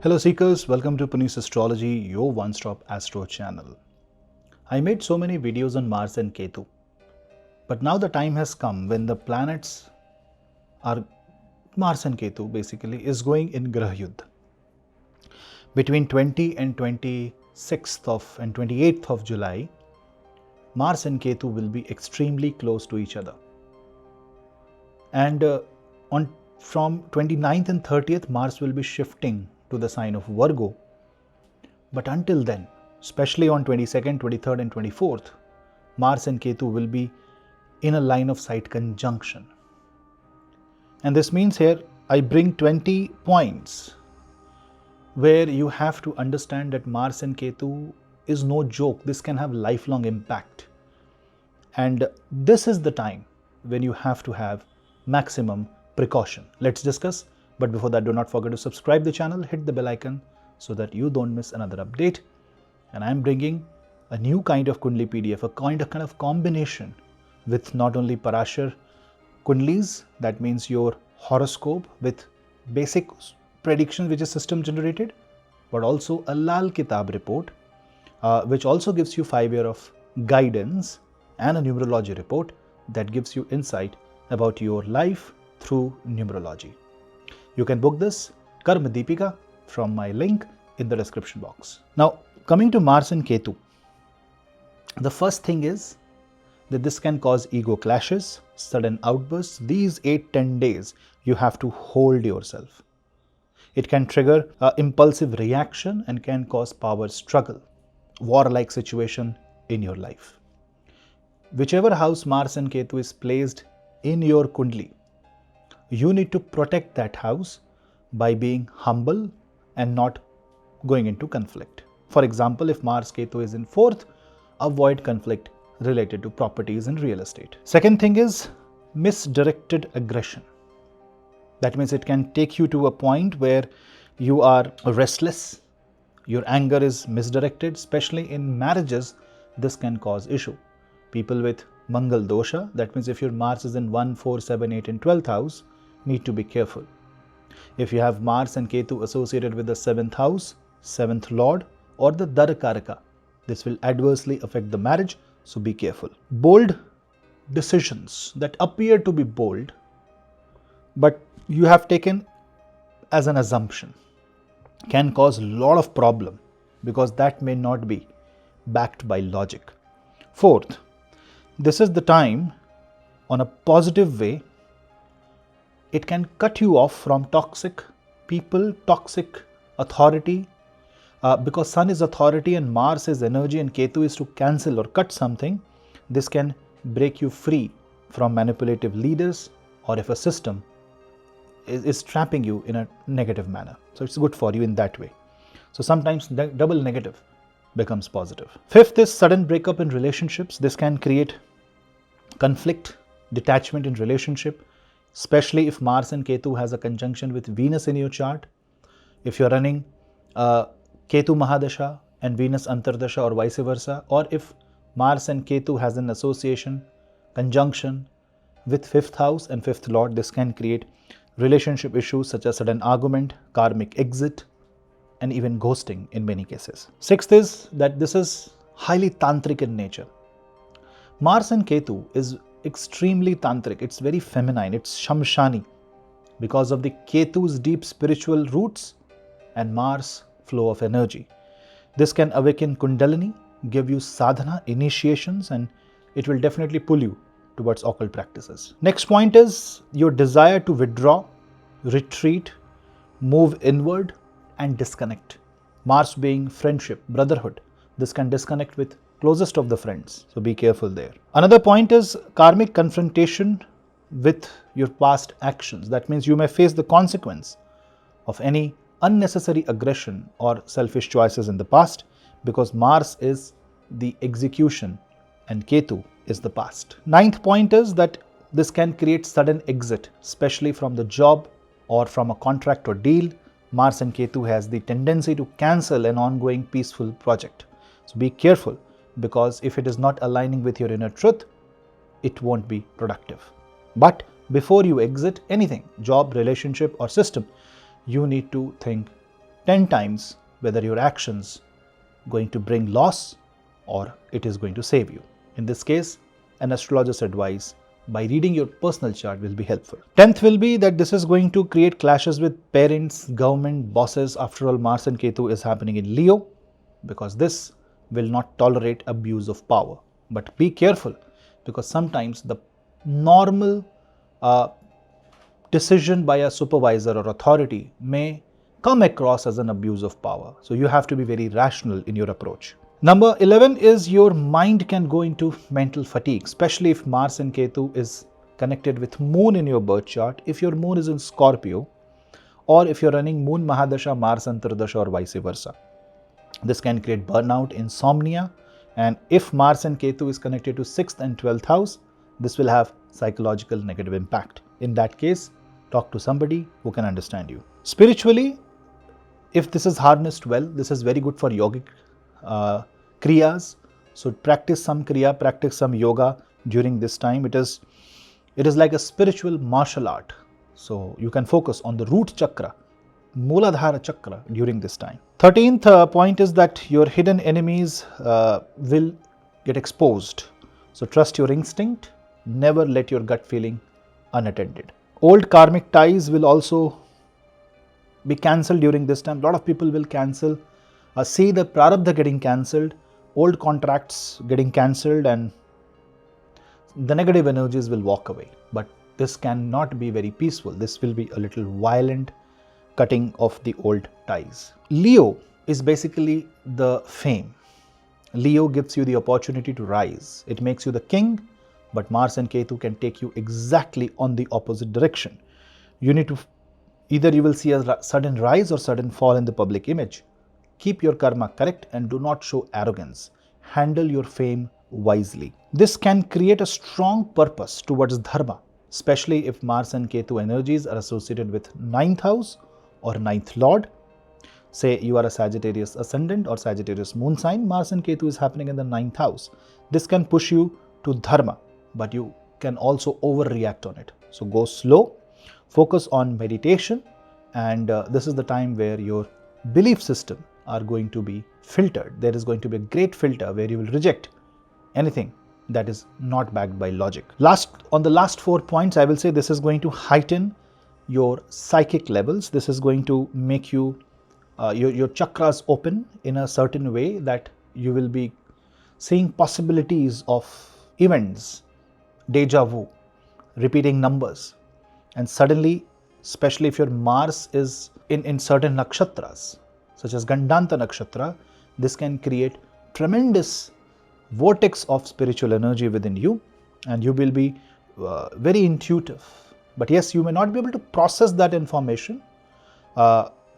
Hello Seekers, welcome to Punneits Astrology, your one-stop astro channel. I made so many videos on Mars and Ketu, but now the time has come when the planets are, Mars and Ketu basically, is going in Grah Yuddha. Between 20 and 26th and 28th of July, Mars and Ketu will be extremely close to each other. And from 29th and 30th, Mars will be shifting to the sign of Virgo. But until then, especially on 22nd, 23rd and 24th, Mars and Ketu will be in a line of sight conjunction. And this means here I bring 20 points where you have to understand that Mars and Ketu is no joke. This can have lifelong impact. And this is the time when you have to have maximum precaution. Let's discuss. But before that, do not forget to subscribe the channel, hit the bell icon so that you don't miss another update. And I'm bringing a new kind of Kundli PDF, a kind of combination with not only Parashar Kundlis, that means your horoscope with basic predictions which is system generated, but also a Lal Kitab report, which also gives you 5 years of guidance, and a numerology report that gives you insight about your life through numerology. You can book this Karmic from my link in the description box. Now, coming to Mars and Ketu, the first thing is that this can cause ego clashes, sudden outbursts. These 8-10 days, you have to hold yourself. It can trigger impulsive reaction and can cause power struggle, war-like situation in your life. Whichever house Mars and Ketu is placed in your Kundli, you need to protect that house by being humble and not going into conflict. For example, if Mars Ketu is in 4th, avoid conflict related to properties and real estate. Second thing is misdirected aggression. That means it can take you to a point where you are restless, your anger is misdirected, especially in marriages. This can cause issue. People with Mangal dosha, that means if your Mars is in 1, 4, 7, 8 and 12th house, need to be careful. If you have Mars and Ketu associated with the 7th house, 7th lord or the Darakaraka, this will adversely affect the marriage, so be careful. Bold decisions that appear to be bold, but you have taken as an assumption, can cause a lot of problem because that may not be backed by logic. Fourth, this is the time on a positive way. It can cut you off from toxic people, toxic authority, because Sun is authority and Mars is energy and Ketu is to cancel or cut something. This can break you free from manipulative leaders, or if a system is trapping you in a negative manner. So it's good for you in that way. So sometimes double negative becomes positive. Fifth is sudden breakup in relationships. This can create conflict, detachment in relationship, especially if Mars and Ketu has a conjunction with Venus in your chart. If you're running Ketu Mahadasha and Venus Antardasha or vice versa, or if Mars and Ketu has an association, conjunction with 5th house and 5th lord, this can create relationship issues such as sudden argument, karmic exit, and even ghosting in many cases. Sixth is that this is highly tantric in nature. Mars and Ketu is extremely tantric, it's very feminine, it's shamshani because of the Ketu's deep spiritual roots and Mars flow of energy. This can awaken Kundalini, give you sadhana, initiations, and it will definitely pull you towards occult practices. Next point is your desire to withdraw, retreat, move inward and disconnect. Mars being friendship, brotherhood, this can disconnect with closest of the friends, so be careful there. Another point is karmic confrontation with your past actions. That means you may face the consequence of any unnecessary aggression or selfish choices in the past, because Mars is the execution and Ketu is the past. Ninth point is that this can create sudden exit, especially from the job or from a contract or deal. Mars and Ketu has the tendency to cancel an ongoing peaceful project. So be careful, because if it is not aligning with your inner truth, it won't be productive. But before you exit anything, job, relationship or system, you need to think 10 times whether your actions going to bring loss or it is going to save you. In this case, an astrologer's advice by reading your personal chart will be helpful. 10th will be that this is going to create clashes with parents, government, bosses. After all, Mars and Ketu is happening in Leo, because this will not tolerate abuse of power. But be careful, because sometimes the normal decision by a supervisor or authority may come across as an abuse of power. So you have to be very rational in your approach. Number 11 is your mind can go into mental fatigue, especially if Mars and Ketu is connected with Moon in your birth chart. If your Moon is in Scorpio, or if you're running Moon Mahadasha, Mars Antardasha, or vice versa. This can create burnout, insomnia, and if Mars and Ketu is connected to 6th and 12th house, this will have psychological negative impact. In that case, talk to somebody who can understand you. Spiritually, if this is harnessed well, this is very good for yogic kriyas. So practice some kriya, practice some yoga during this time. It is like a spiritual martial art. So you can focus on the root chakra, Mooladhara chakra during this time. 13th point is that your hidden enemies will get exposed. So trust your instinct. Never let your gut feeling unattended. Old karmic ties will also be cancelled during this time. A lot of people will cancel, see the prarabdha getting cancelled, old contracts getting cancelled, and the negative energies will walk away. But this cannot be very peaceful. This will be a little violent cutting of the old ties. Leo is basically the fame. Leo gives you the opportunity to rise. It makes you the king, but Mars and Ketu can take you exactly on the opposite direction. You need to, either you will see a sudden rise or sudden fall in the public image. Keep your karma correct and do not show arrogance. Handle your fame wisely. This can create a strong purpose towards dharma, especially if Mars and Ketu energies are associated with 9th house or 9th lord. Say you are a Sagittarius ascendant or Sagittarius moon sign, Mars and Ketu is happening in the 9th house. This can push you to dharma, but you can also overreact on it. So go slow, focus on meditation, and this is the time where your belief system are going to be filtered. There is going to be a great filter where you will reject anything that is not backed by logic. On the last 4 points, I will say this is going to heighten your psychic levels. This is going to make you your chakras open in a certain way that you will be seeing possibilities of events, deja vu, repeating numbers, and suddenly, especially if your Mars is in certain nakshatras such as Gandanta nakshatra, this can create tremendous vortex of spiritual energy within you, and you will be very intuitive. But yes, you may not be able to process that information.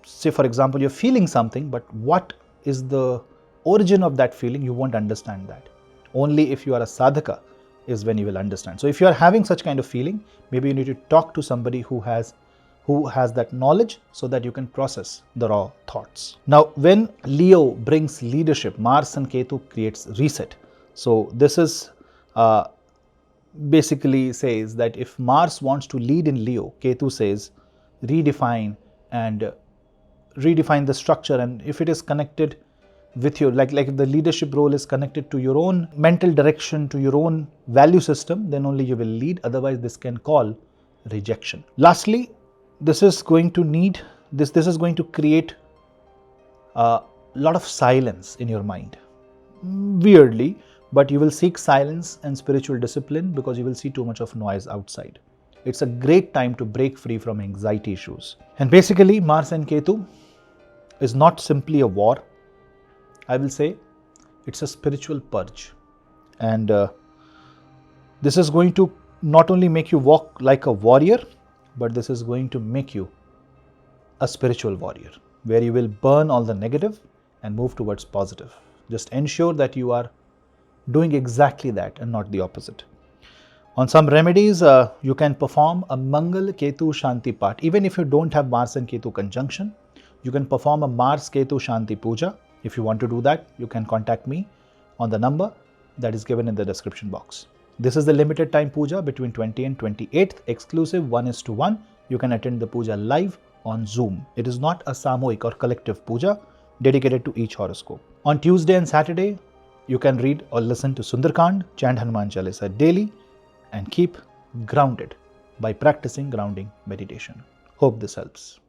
Say for example, you're feeling something, but what is the origin of that feeling, you won't understand that. Only if you are a sadhaka is when you will understand. So if you are having such kind of feeling, maybe you need to talk to somebody who has that knowledge so that you can process the raw thoughts. Now, when Leo brings leadership, Mars and Ketu creates reset. So this is basically says that if Mars wants to lead in Leo, Ketu says redefine the structure, and if it is connected with your, like if the leadership role is connected to your own mental direction, to your own value system, then only you will lead. Otherwise, this can call rejection. Lastly, this is going to create a lot of silence in your mind. Weirdly, but you will seek silence and spiritual discipline because you will see too much of noise outside. It's a great time to break free from anxiety issues. And basically, Mars and Ketu is not simply a war. I will say it's a spiritual purge. And this is going to not only make you walk like a warrior, but this is going to make you a spiritual warrior, where you will burn all the negative and move towards positive. Just ensure that you are doing exactly that and not the opposite. On some remedies, you can perform a Mangal Ketu Shanti Path. Even if you don't have Mars and Ketu conjunction, you can perform a Mars Ketu Shanti Puja. If you want to do that, you can contact me on the number that is given in the description box. This is the limited time puja between 20 and 28th, exclusive 1:1. You can attend the puja live on Zoom. It is not a samoik or collective puja dedicated to each horoscope. On Tuesday and Saturday, you can read or listen to Sundarkand, chant Hanuman Chalisa daily, and keep grounded by practicing grounding meditation. Hope this helps.